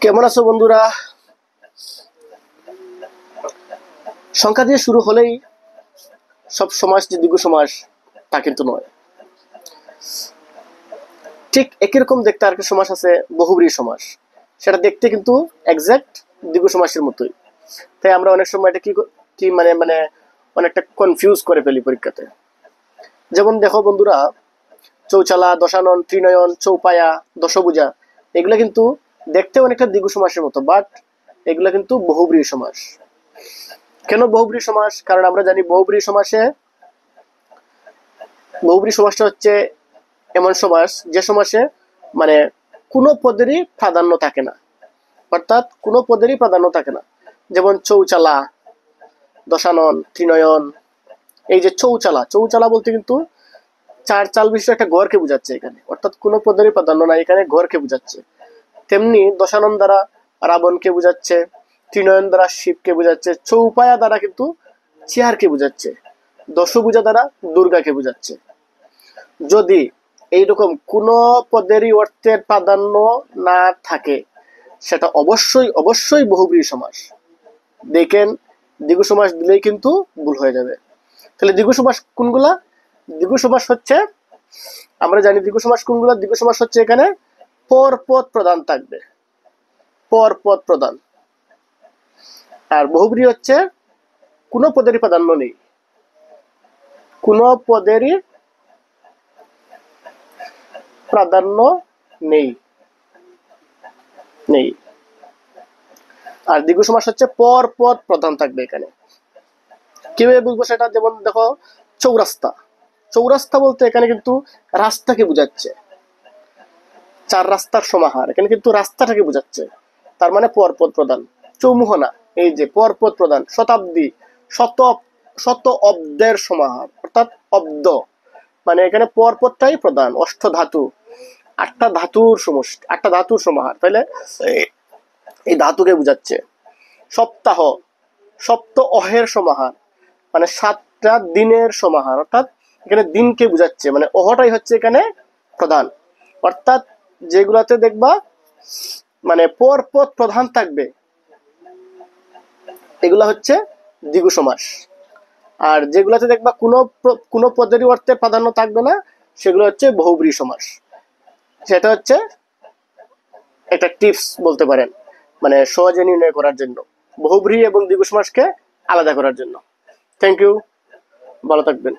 কেমন আছো বন্ধুরা? সংখ্যা দিয়ে শুরু হলেই সব সমাস যে দ্বিগু সমাস তা কিন্তু নয়। ঠিক একই রকম দেখতে আরেকটা সমাস আছে বহুব্রীহি সমাস। সেটা দেখতে কিন্তু এক্সাক্ট দ্বিগু সমাসের মতোই। তাই আমরা অনেক সময় এটা কি মানে মানে অনেকটা কনফিউজ করে ফেলি পরীক্ষাতে। যেমন দেখো বন্ধুরা, চৌচালা, দশানন, ত্রিনয়ন, চৌপায়া, দশভুজা এগুলো কিন্তু দেখতে অনেকটা দ্বিগু সমাসের মতো, বাট এগুলো কিন্তু বহুব্রীহি সমাস। কেন বহুব্রীহি সমাস? কারণ আমরা জানি বহুব্রীহি সমাসটা হচ্ছে এমন সমাস যে সমাসে মানে কোনো পদেরই প্রাধান্য থাকে না, অর্থাৎ কোনো পদেরই প্রাধান্য থাকে না। যেমন চৌচালা, দশানন, ত্রিনয়ন। এই যে চৌচালা বলতে কিন্তু চার চাল বিশিষ্ট একটা ঘরকে বোঝাচ্ছে এখানে, অর্থাৎ কোনো পদেরই প্রাধান্য না, এখানে ঘরকে বোঝাচ্ছে। তেমনি দশানন দ্বারা রাবণকে বোঝাচ্ছে, ত্রিনয়ন দ্বারা শিবকে বোঝাচ্ছে, চৌপায়া দ্বারা কিন্তু চেয়ারকে বোঝাচ্ছে, দশভুজা দ্বারা দুর্গাকে বোঝাচ্ছে। যদি এইরকম কোন পদেরই অর্থের প্রাধান্য না থাকে সেটা অবশ্যই বহুব্রীহি সমাস। দেখেন, দ্বিগু সমাস দিলেই কিন্তু ভুল হয়ে যাবে। তাহলে দ্বিগু সমাস কোনগুলা? দ্বিগু সমাস হচ্ছে, আমরা জানি দ্বিগু সমাস কোনগুলা। দ্বিগু সমাস হচ্ছে এখানে পরপদ প্রধান থাকবে, পরপদ প্রধান। আর বহুব্রীহি হচ্ছে কোনো পদেরই প্রাধান্য নেই, কোনো পদেরই প্রাধান্য নেই নেই আর দ্বিগু সমাস হচ্ছে পরপদ প্রধান থাকবে এখানে। কিভাবে বুঝবো সেটা? যেমন দেখো, চৌরাস্তা বলতে এখানে কিন্তু রাস্তাকে বোঝাচ্ছে, চার রাস্তার সমাহার, এখানে কিন্তু রাস্তাটাকে বোঝাচ্ছে, তার মানে পরপদ প্রধান। চৌমুহনা, এই যে পরপদ প্রধান। শতাব্দী, শত অব্দের সমাহার, অর্থাৎ অব্দ, মানে এখানে পরপদটাই প্রধান। অষ্টধাতু, আটটা ধাতুর সমষ্টি, আটটা ধাতুর সমাহার, তাহলে এই ধাতুকে বোঝাচ্ছে। সপ্তাহ, সপ্ত অহের সমাহার, মানে সাতটা দিনের সমাহার, অর্থাৎ এখানে দিনকে বোঝাচ্ছে, মানে অহটাই হচ্ছে এখানে প্রধান। অর্থাৎ যেগুলাতে দেখবা মানে পরপদ প্রধান থাকবে এগুলা হচ্ছে দ্বিগু সমাস। আর যেগুলাতে দেখবা কোনো পদেরই অর্থের প্রাধান্য থাকবে না সেগুলো হচ্ছে বহুব্রীহি সমাস। সেটা হচ্ছে একটা টিপস বলতে পারেন, মানে সহজে নির্ণয় করার জন্য, বহুব্রীহি এবং দ্বিগু সমাসকে আলাদা করার জন্য। থ্যাংক ইউ, ভালো থাকবেন।